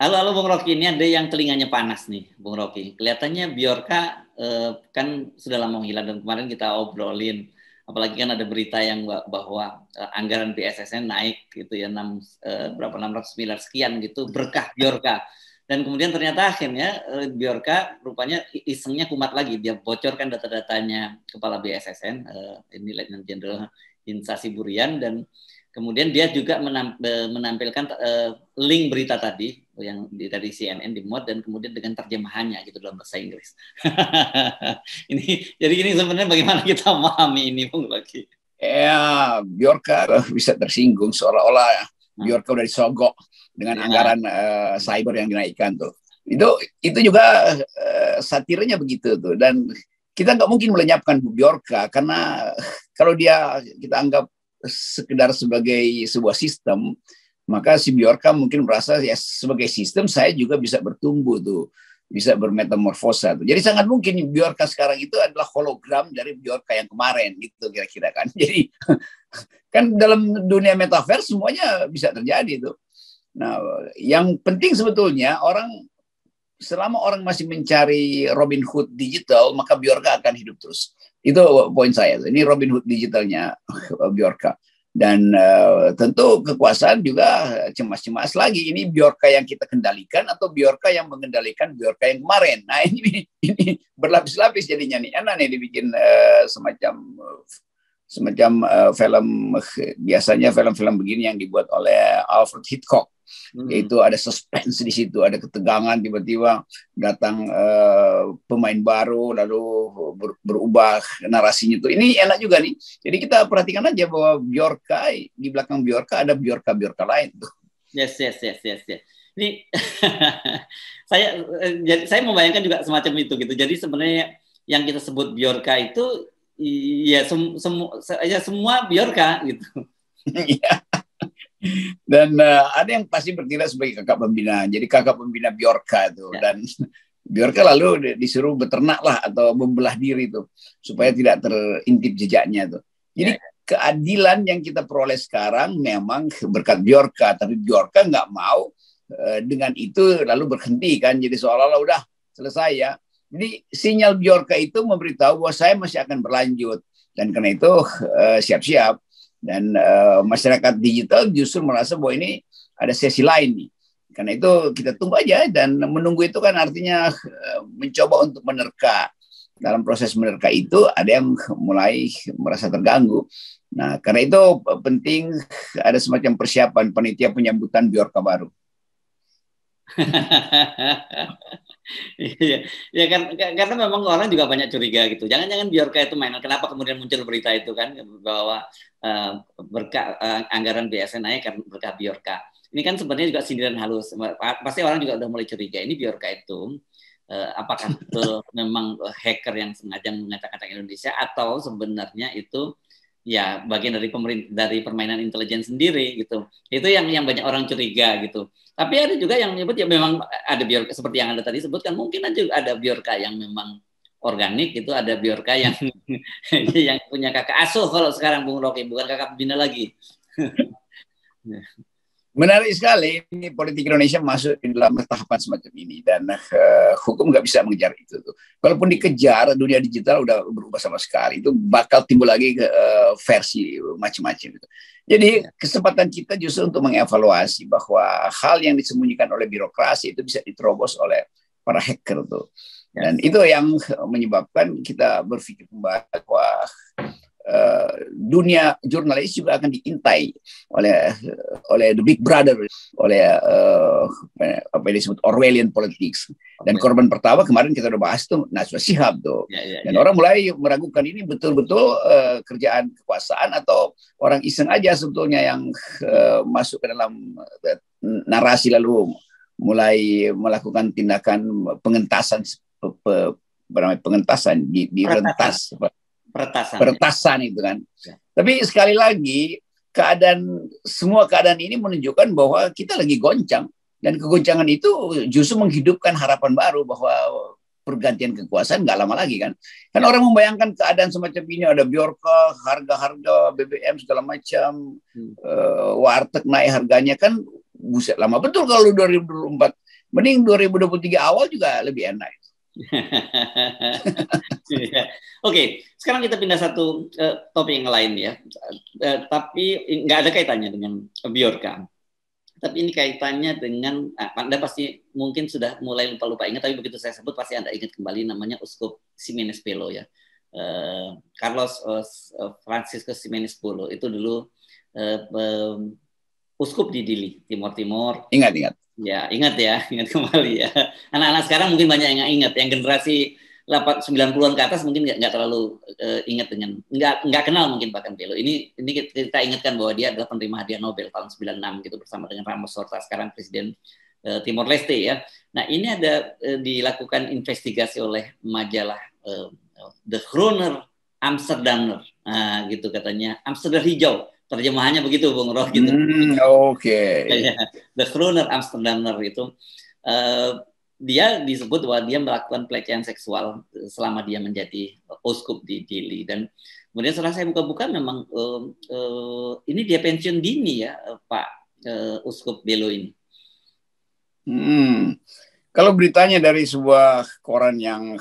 Halo, halo Bung Rocky, ini ada yang telinganya panas nih, Bung Rocky. Kelihatannya Bjorka kan sudah lama menghilang dan kemarin kita obrolin, apalagi kan ada berita yang bahwa anggaran BSSN naik gitu ya, 600 miliar sekian gitu, berkah Bjorka. Dan kemudian ternyata akhirnya Bjorka rupanya isengnya kumat lagi, dia bocorkan data-datanya kepala BSSN, ini Letnan Jenderal Hinsa Siburian, dan kemudian dia juga menampilkan link berita tadi yang dari CNN dimuat dan kemudian dengan terjemahannya gitu dalam bahasa Inggris. Jadi ini sebenarnya bagaimana kita memahami ini, Bung Laki? Ya, Bjorka bisa tersinggung seolah-olah Bjorka udah disogok dengan anggaran cyber yang dinaikkan tuh. Itu juga satirnya begitu tuh, dan kita nggak mungkin melenyapkan Bjorka karena kalau kita anggap sekedar sebagai sebuah sistem, maka si Bjorka mungkin merasa ya sebagai sistem saya juga bisa bertumbuh tuh, bisa bermetamorfosa tuh. Jadi sangat mungkin Bjorka sekarang itu adalah hologram dari Bjorka yang kemarin gitu kira-kira kan. Jadi kan dalam dunia metaverse semuanya bisa terjadi tuh. Nah, yang penting sebetulnya selama orang masih mencari Robin Hood digital, maka Bjorka akan hidup terus. Itu poin saya. Ini Robin Hood digitalnya Bjorka. Dan tentu kekuasaan juga cemas-cemas lagi. Ini Bjorka yang kita kendalikan atau Bjorka yang mengendalikan Bjorka yang kemarin. Nah ini berlapis-lapis jadinya nih. Enak nih dibikin semacam film, biasanya film-film begini yang dibuat oleh Alfred Hitchcock. Yaitu ada suspense di situ, ada ketegangan, tiba-tiba datang pemain baru lalu berubah narasinya tuh. Ini enak juga nih. Jadi kita perhatikan aja bahwa Bjorka, di belakang Bjorka ada Bjorka lain tuh. Yes. Ini saya membayangkan juga semacam itu gitu. Jadi sebenarnya yang kita sebut Bjorka itu ya semua Bjorka gitu. Dan ada yang pasti bertindak sebagai kakak pembina. Jadi kakak pembina Bjorka itu dan Bjorka lalu disuruh beternak lah atau membelah diri tuh supaya tidak terintip jejaknya tuh. Jadi keadilan yang kita peroleh sekarang memang berkat Bjorka, tapi Bjorka nggak mau dengan itu lalu berhenti kan. Jadi seolah-olah udah selesai ya. Jadi sinyal Bjorka itu memberitahu bahwa saya masih akan berlanjut, dan karena itu siap-siap. Dan masyarakat digital justru merasa bahwa ini ada sesi lain nih. Karena itu kita tunggu aja, dan menunggu itu kan artinya mencoba untuk menerka. Dalam proses menerka itu ada yang mulai merasa terganggu. Nah, karena itu penting ada semacam persiapan panitia penyambutan Bjorka baru. Iya, ya kan, karena memang orang juga banyak curiga gitu. Jangan-jangan Bjorka itu mainan. Kenapa kemudian muncul berita itu kan bahwa berkah anggaran BSN naik karena berkah Bjorka. Ini kan sebenarnya juga sindiran halus. Pasti orang juga udah mulai curiga. Ini Bjorka itu apakah betul memang hacker yang sengaja mengacak-acak Indonesia, atau sebenarnya itu ya bagian dari permainan intelijen sendiri gitu. Itu yang banyak orang curiga gitu. Tapi ada juga yang menyebut ya memang ada Bjorka seperti yang Anda tadi sebutkan, mungkin aja ada Bjorka yang memang organik, itu ada Bjorka yang yang punya kakak asuh kalau sekarang Bung Rocky, bukan kakak pembina lagi. Menarik sekali, ini politik Indonesia masuk di dalam tahapan semacam ini, dan hukum nggak bisa mengejar itu tuh. Kalaupun dikejar, dunia digital udah berubah sama sekali, itu bakal timbul lagi versi macam-macam itu. Jadi kesempatan kita justru untuk mengevaluasi bahwa hal yang disembunyikan oleh birokrasi itu bisa diterobos oleh para hacker tuh. Dan itu yang menyebabkan kita berpikir kembali bahwa dunia jurnalis juga akan diintai oleh the big brother, oleh apa yang disebut Orwellian politics. Dan korban pertama kemarin kita udah bahas tuh Najwa Shihab tuh. Dan orang mulai meragukan ini betul-betul kerjaan kekuasaan atau orang iseng aja sebetulnya yang masuk ke dalam narasi lalu mulai melakukan tindakan pengentasan di rentas. Peretasan itu kan. Tapi sekali lagi semua keadaan ini menunjukkan bahwa kita lagi goncang, dan kegoncangan itu justru menghidupkan harapan baru bahwa pergantian kekuasaan nggak lama lagi kan. Kan orang membayangkan keadaan semacam ini, ada Bjorka, harga BBM segala macam, warteg naik harganya kan, buset lama betul kalau 2024 Mending 2023 awal juga lebih enak. Oke, sekarang kita pindah satu topik yang lain ya. Tapi nggak ada kaitannya dengan Bjorka. Tapi ini kaitannya dengan, Anda pasti mungkin sudah mulai lupa-lupa ingat, tapi begitu saya sebut pasti Anda ingat kembali namanya Uskup Ximenes Belo ya. Carlos Franciscus Ximenes Belo itu dulu uskup di Dili, Timor Timur. Ingat. Ya, ingat kembali ya. Anak-anak sekarang mungkin banyak yang ingat, yang generasi 90-an ke atas mungkin nggak terlalu ingat dengan nggak kenal mungkin bahkan Belo. Ini kita ingatkan bahwa dia adalah penerima hadiah Nobel tahun 96 gitu bersama dengan Ramos Horta, sekarang presiden Timor Leste ya. Nah, ini ada dilakukan investigasi oleh majalah The Groener Amsterdammer. Nah, gitu katanya. Amsterdam hijau. Terjemahannya begitu, Bung Roh gitu. Oke. The Groener Amsterdammer itu dia disebut bahwa dia melakukan pelecehan seksual selama dia menjadi uskup di Dili, dan kemudian setelah saya buka-buka memang ini dia pensiun dini ya, Pak Uskup Belo ini. Kalau beritanya dari sebuah koran yang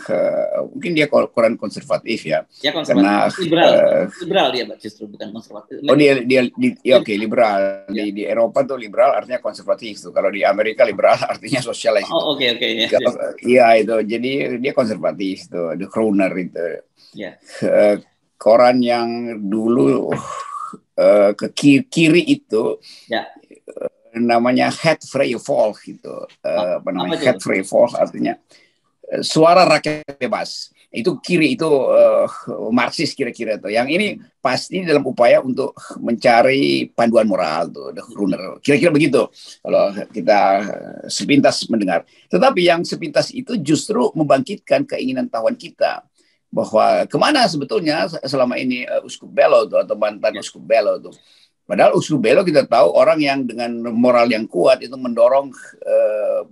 mungkin dia koran konservatif ya. Ya, konservatif. Karena liberal dia justru, bukan konservatif. Oh, dia oke, liberal. Ya. Di Eropa tuh liberal artinya konservatif tuh. Kalau di Amerika liberal artinya sosialis. Oh, oke. Iya itu. Jadi dia konservatif tuh, The Groener itu. Ya. Koran yang dulu ke kiri itu. Ya. Namanya Het Vrije Volk gitu. Het Vrije Volk artinya suara rakyat bebas. Itu kiri, itu Marxis kira-kira tuh. Yang ini pasti dalam upaya untuk mencari panduan moral tuh, The Groener. Kira-kira begitu kalau kita sepintas mendengar. Tetapi yang sepintas itu justru membangkitkan keinginan tahuan kita bahwa kemana sebetulnya selama ini Uskup Belo tuh, atau mantan Uskup Belo tuh. Padahal Uskup Belo kita tahu orang yang dengan moral yang kuat itu mendorong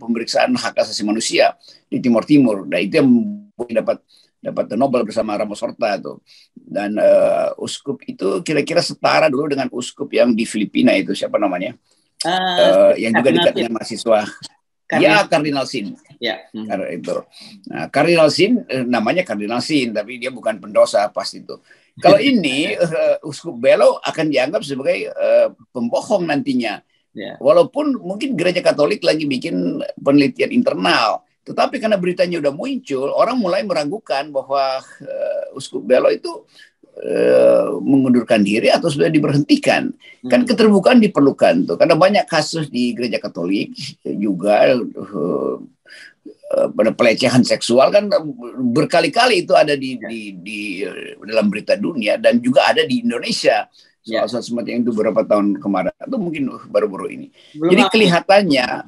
pemeriksaan hak asasi manusia di Timor Timur. Dan itu yang dapat Nobel bersama Ramos Horta itu. Dan uskup itu kira-kira setara dulu dengan uskup yang di Filipina itu, siapa namanya? Yang juga dekat dengan mahasiswa. Ya, Kardinal Sin. Ya. Itu. Nah, Kardinal Sin namanya Kardinal Sin, tapi dia bukan pendosa pasti itu. Kalau ini Uskup Belo akan dianggap sebagai pembohong nantinya. Yeah. Walaupun mungkin Gereja Katolik lagi bikin penelitian internal, tetapi karena beritanya udah muncul, orang mulai meragukan bahwa Uskup Belo itu mengundurkan diri atau sudah diberhentikan. Kan keterbukaan diperlukan tuh, karena banyak kasus di Gereja Katolik juga pada pelecehan seksual kan berkali-kali itu ada di dalam berita dunia, dan juga ada di Indonesia soal semacam itu beberapa tahun kemarin atau mungkin baru-baru ini. Jadi kelihatannya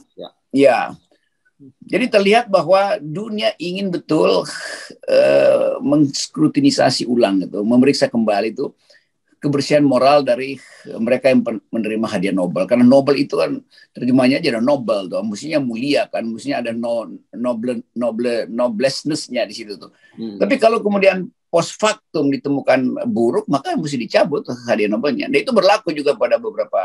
jadi terlihat bahwa dunia ingin betul menskrutinisasi ulang itu, memeriksa kembali itu kebersihan moral dari mereka yang menerima hadiah Nobel. Karena Nobel itu kan terjemahnya aja ada Nobel tuh, mestinya mulia kan, mestinya ada noblessness-nya di situ tuh. Tapi kalau kemudian post factum ditemukan buruk, maka mesti dicabut hadiah Nobelnya. Dan itu berlaku juga pada beberapa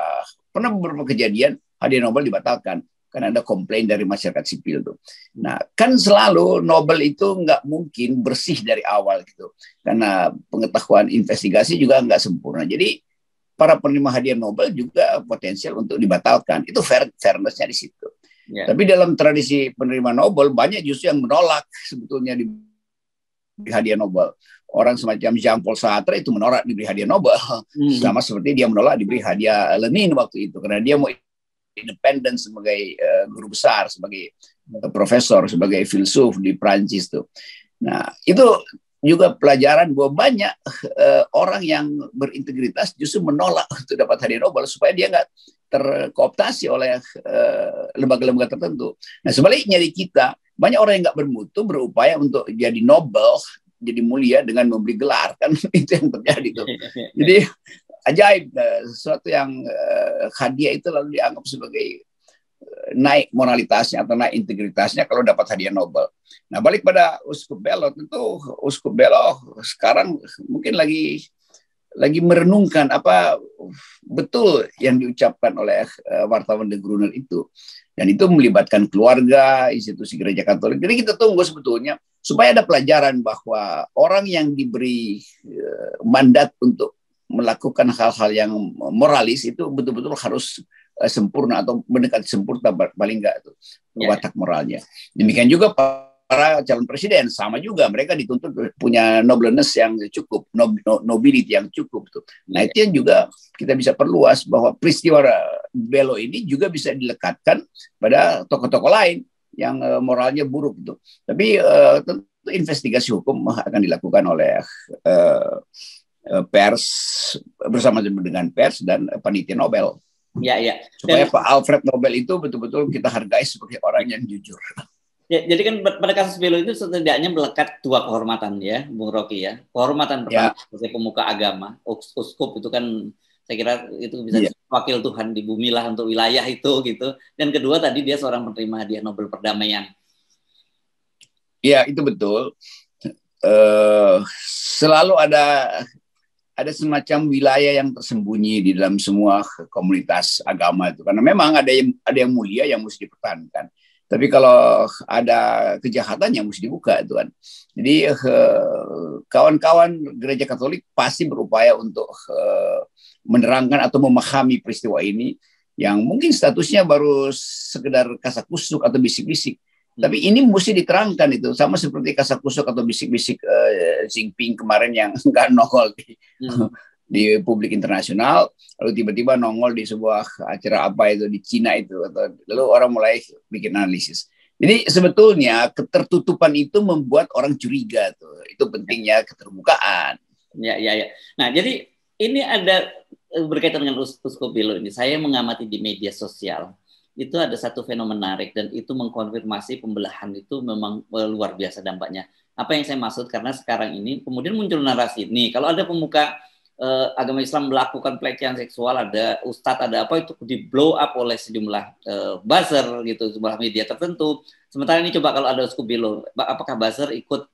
kejadian hadiah Nobel dibatalkan karena ada komplain dari masyarakat sipil tuh. Nah, kan selalu Nobel itu nggak mungkin bersih dari awal gitu, karena pengetahuan investigasi juga nggak sempurna. Jadi para penerima hadiah Nobel juga potensial untuk dibatalkan. Itu fairness-nya di situ. Yeah. Tapi dalam tradisi penerima Nobel banyak justru yang menolak sebetulnya diberi hadiah Nobel. Orang semacam Jean-Paul Sartre itu menolak diberi hadiah Nobel, sama seperti dia menolak diberi hadiah Lenin waktu itu, karena dia mau independen sebagai guru besar, sebagai profesor, sebagai filsuf di Prancis tuh. Nah, itu juga pelajaran bahwa banyak orang yang berintegritas justru menolak untuk dapat hadiah Nobel supaya dia nggak terkooptasi oleh lembaga-lembaga tertentu. Nah, sebaliknya di kita banyak orang yang nggak bermutu berupaya untuk jadi Nobel, jadi mulia dengan memberi gelar, kan itu yang terjadi tuh. Jadi ajaib, sesuatu yang hadiah itu lalu dianggap sebagai naik moralitasnya atau naik integritasnya kalau dapat hadiah Nobel. Nah, balik pada Uskup Belo, tentu Uskup Belo sekarang mungkin lagi lagi merenungkan apa betul yang diucapkan oleh wartawan The Gruner itu. Dan itu melibatkan keluarga, institusi gereja Katolik. Jadi kita tunggu sebetulnya supaya ada pelajaran bahwa orang yang diberi mandat untuk melakukan hal-hal yang moralis itu betul-betul harus sempurna atau mendekati sempurna paling enggak itu watak moralnya. Demikian juga para calon presiden sama juga, mereka dituntut punya nobleness yang cukup, nobility yang cukup tuh. Nah, itu yang juga kita bisa perluas bahwa peristiwa Belo ini juga bisa dilekatkan pada tokoh-tokoh lain yang moralnya buruk itu. Tapi tentu investigasi hukum akan dilakukan oleh pers bersama dengan pers dan panitia Nobel. Ya, ya. Supaya Pak Alfred Nobel itu betul-betul kita hargai sebagai orang yang jujur. Ya, jadi kan pada kasus Belo itu setidaknya melekat dua kehormatan ya, Bung Rocky ya. Kehormatan pertama sebagai pemuka agama, uskup itu kan saya kira itu bisa wakil Tuhan di bumi lah untuk wilayah itu gitu. Dan kedua tadi dia seorang penerima hadiah Nobel perdamaian. Ya, itu betul. Selalu ada semacam wilayah yang tersembunyi di dalam semua komunitas agama itu, karena memang ada yang mulia yang mesti dipertahankan. Tapi kalau ada kejahatan yang mesti dibuka itu kan. Jadi kawan-kawan gereja Katolik pasti berupaya untuk menerangkan atau memahami peristiwa ini yang mungkin statusnya baru sekedar kasakusuk atau bisik-bisik. Tapi ini mesti diterangkan itu, sama seperti kasakusuk atau bisik-bisik Xi Jinping kemarin yang nggak nongol di publik internasional, lalu tiba-tiba nongol di sebuah acara apa itu di Cina itu, lalu orang mulai bikin analisis. Jadi sebetulnya ketertutupan itu membuat orang curiga tuh, itu pentingnya keterbukaan. Ya. Nah, jadi ini ada berkaitan dengan Uskup Belo ini. Saya mengamati di media sosial. Itu ada satu fenomena menarik dan itu mengkonfirmasi pembelahan itu memang luar biasa dampaknya. Apa yang saya maksud, karena sekarang ini kemudian muncul narasi nih, kalau ada pemuka agama Islam melakukan pelecehan seksual, ada ustadz, ada apa, itu di blow up oleh sejumlah buzzer gitu, sejumlah media tertentu. Sementara ini coba kalau ada Uskup Belo, apakah buzzer ikut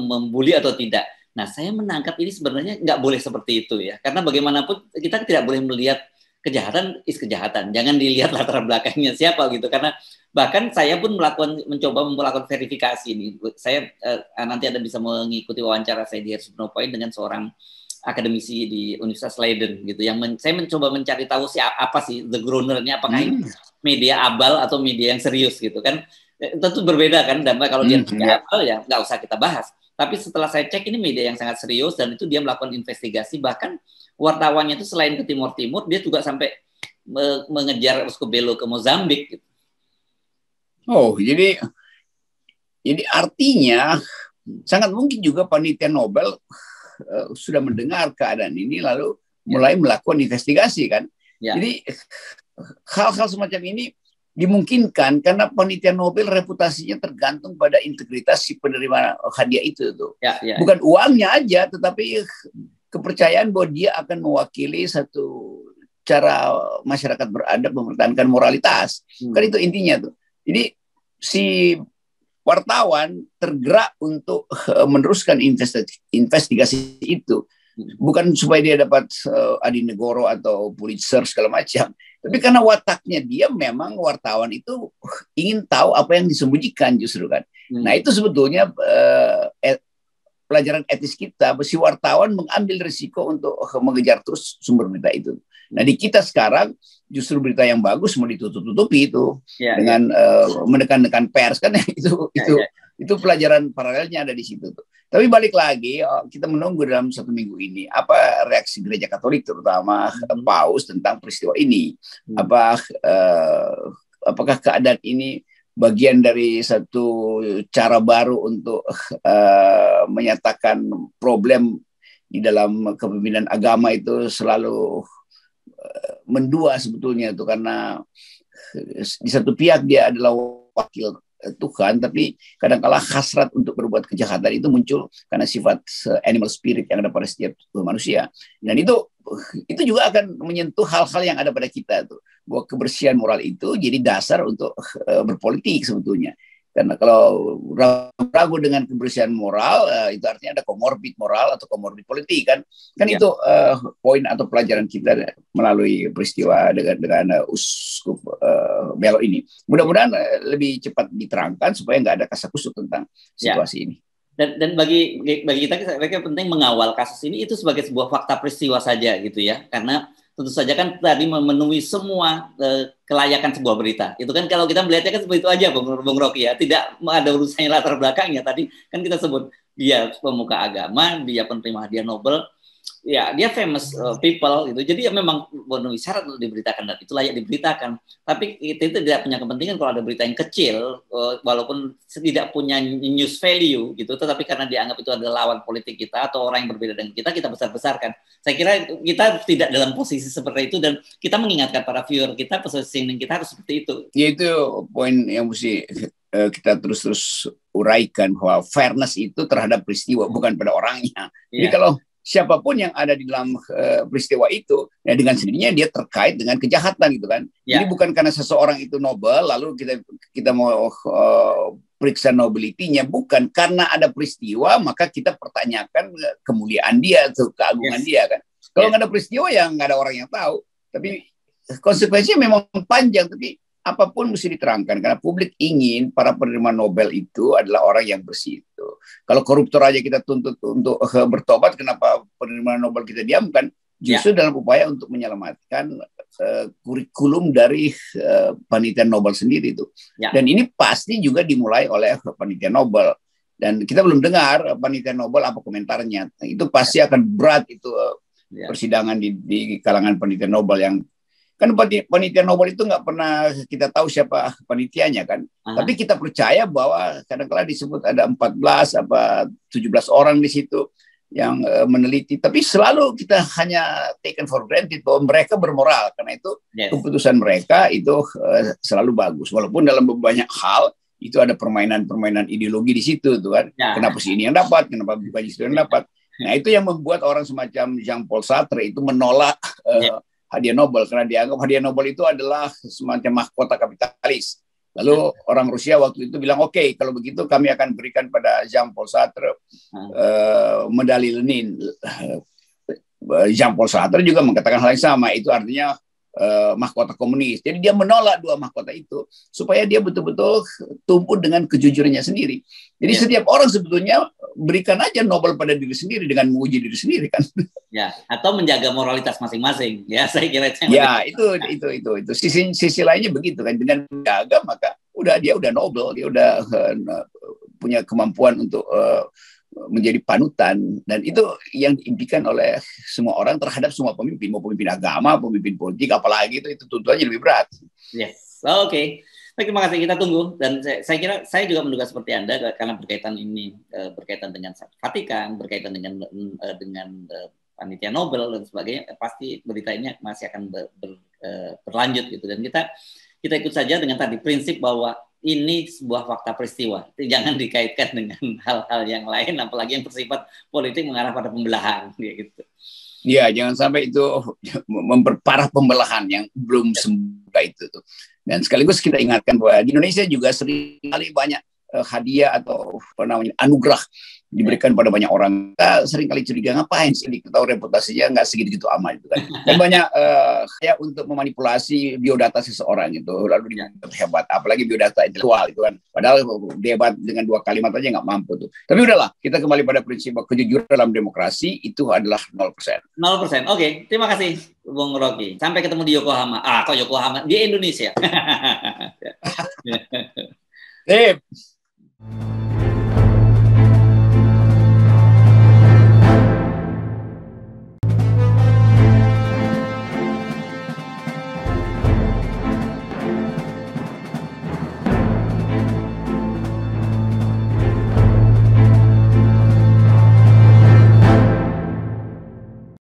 membuli atau tidak? Nah, saya menangkap ini sebenarnya nggak boleh seperti itu ya, karena bagaimanapun kita tidak boleh melihat kejahatan kejahatan, jangan dilihat latar belakangnya siapa gitu, karena bahkan saya pun mencoba melakukan verifikasi ini. Saya nanti Anda bisa mengikuti wawancara saya di Harrisburg Point dengan seorang akademisi di Universitas Leiden gitu, yang saya mencoba mencari tahu apa sih The Gruner-nya, apakah ini media abal atau media yang serius gitu kan. Tentu berbeda kan, dan kalau dia media abal ya nggak usah kita bahas. Tapi setelah saya cek, ini media yang sangat serius dan itu dia melakukan investigasi, bahkan wartawannya itu selain ke Timur-Timur, dia juga sampai mengejar Uskup Belo ke Mozambik. Gitu. Oh, jadi artinya sangat mungkin juga panitia Nobel sudah mendengar keadaan ini lalu mulai melakukan investigasi kan. Ya. Jadi hal-hal semacam ini dimungkinkan karena panitia Nobel reputasinya tergantung pada integritas si penerima hadiah itu tuh. Ya. Bukan uangnya aja, tetapi kepercayaan bahwa dia akan mewakili satu cara masyarakat beradab, mempertahankan moralitas. Kan itu intinya tuh. Jadi si wartawan tergerak untuk meneruskan investigasi itu. Bukan supaya dia dapat Adi Negoro atau Pulitzer segala macam. Tapi karena wataknya dia memang wartawan itu ingin tahu apa yang disembunyikan justru kan. Nah itu sebetulnya pelajaran etis kita, si wartawan mengambil risiko untuk mengejar terus sumber berita itu. Nah di kita sekarang justru berita yang bagus mau ditutup-tutupi itu dengan menekan-nekan pers kan itu pelajaran paralelnya ada di situ tuh. Tapi balik lagi kita menunggu dalam 1 minggu ini apa reaksi gereja Katolik terutama Paus tentang peristiwa ini. Apakah keadaan ini bagian dari satu cara baru untuk menyatakan problem di dalam kepemimpinan agama itu selalu mendua sebetulnya itu, karena di satu pihak dia adalah wakil Tuhan, tapi kadang-kala hasrat untuk berbuat kejahatan itu muncul karena sifat animal spirit yang ada pada setiap manusia. Dan itu juga akan menyentuh hal-hal yang ada pada kita tuh, bahwa kebersihan moral itu jadi dasar untuk berpolitik sebetulnya. Karena kalau ragu dengan kebersihan moral, itu artinya ada komorbid moral atau komorbid politik kan. Kan itu poin atau pelajaran kita melalui peristiwa dengan Uskup Belo ini. Mudah-mudahan lebih cepat diterangkan supaya nggak ada kasakusuk tentang situasi ini. Dan bagi kita penting mengawal kasus ini itu sebagai sebuah fakta peristiwa saja gitu ya, karena tentu saja kan tadi memenuhi semua kelayakan sebuah berita. Itu kan kalau kita melihatnya kan seperti itu aja, Bung Rocky ya. Tidak ada urusannya latar belakangnya. Tadi kan kita sebut dia pemuka agama, dia penerima hadiah Nobel, ya dia famous people gitu. Jadi ya memang memenuhi syarat untuk diberitakan dan itu layak diberitakan. Tapi itu tidak punya kepentingan kalau ada berita yang kecil, walaupun tidak punya news value gitu, tetapi karena dianggap itu adalah lawan politik kita atau orang yang berbeda dengan kita besar-besarkan. Saya kira kita tidak dalam posisi seperti itu dan kita mengingatkan para viewer kita, positioning kita harus seperti itu. Ya itu poin yang mesti kita terus uraikan bahwa fairness itu terhadap peristiwa bukan pada orangnya. Jadi kalau siapapun yang ada di dalam peristiwa itu, ya dengan sendirinya dia terkait dengan kejahatan gitu kan. Jadi bukan karena seseorang itu Nobel lalu kita mau periksa nobilitinya, bukan karena ada peristiwa maka kita pertanyakan kemuliaan dia atau keagungan dia kan. Kalau nggak ada peristiwa ya nggak ada orang yang tahu. Tapi konsekuensinya memang panjang, tapi apapun mesti diterangkan karena publik ingin para penerima Nobel itu adalah orang yang bersih itu. Kalau koruptor aja kita tuntut untuk bertobat, kenapa penerima Nobel kita diamkan? Justru dalam upaya untuk menyelamatkan kurikulum dari panitia Nobel sendiri itu. Dan ini pasti juga dimulai oleh panitia Nobel. Dan kita belum dengar panitia Nobel apa komentarnya. Itu pasti akan berat itu persidangan di kalangan panitia Nobel yang kan panitia Nobel itu nggak pernah kita tahu siapa panitianya kan. Tapi kita percaya bahwa kadang-kala disebut ada 14 apa 17 orang di situ yang meneliti. Tapi selalu kita hanya taken for granted bahwa mereka bermoral karena itu keputusan mereka itu selalu bagus. Walaupun dalam banyak hal itu ada permainan-permainan ideologi di situ tuh kan. Kenapa sih ini yang dapat, kenapa bukan itu yang dapat. Nah itu yang membuat orang semacam Jean-Paul Sartre itu menolak hadiah Nobel karena dianggap hadiah Nobel itu adalah semacam mahkota kapitalis. Lalu orang Rusia waktu itu bilang oke, kalau begitu kami akan berikan pada Jean-Paul Sartre medali Lenin. Jean-Paul Sartre juga mengatakan hal yang sama, itu artinya mahkota komunis. Jadi dia menolak dua mahkota itu supaya dia betul-betul tumbuh dengan kejujurannya sendiri. Jadi setiap orang sebetulnya berikan aja Nobel pada diri sendiri dengan menguji diri sendiri kan. Ya, atau menjaga moralitas masing-masing. Ya, saya kira itu. Sisi lainnya begitu kan, dengan menjaga maka dia udah Nobel, dia udah punya kemampuan untuk menjadi panutan, dan itu yang diimpikan oleh semua orang terhadap semua pemimpin, mau pemimpin agama, pemimpin politik, apalagi itu tuntutannya lebih berat. Yes, oke. Baik, terima kasih, kita tunggu. Dan saya kira saya juga menduga seperti Anda karena berkaitan ini berkaitan dengan Vatikan, berkaitan dengan panitia Nobel dan sebagainya, pasti berita ini masih akan berlanjut gitu. Dan kita ikut saja dengan tadi prinsip bahwa ini sebuah fakta peristiwa. Jangan dikaitkan dengan hal-hal yang lain, apalagi yang bersifat politik mengarah pada pembelahan, gitu. Ya, jangan sampai itu memperparah pembelahan yang belum sembuh itu. Dan sekaligus kita ingatkan bahwa di Indonesia juga seringkali banyak hadiah atau anugerah diberikan pada banyak orang. Kita seringkali curiga ngapain sih, diketahui reputasinya nggak segitu amat itu kan. Dan banyak kayak untuk memanipulasi biodata seseorang itu lalu dianggap hebat, apalagi biodata intelektual itu kan. Padahal debat dengan 2 kalimat aja nggak mampu tuh. Tapi udahlah, kita kembali pada prinsip kejujuran dalam demokrasi itu adalah 0%. 0%. Oke, terima kasih Bung Rocky. Sampai ketemu di Yokohama. Kok Yokohama? Di Indonesia. Sip.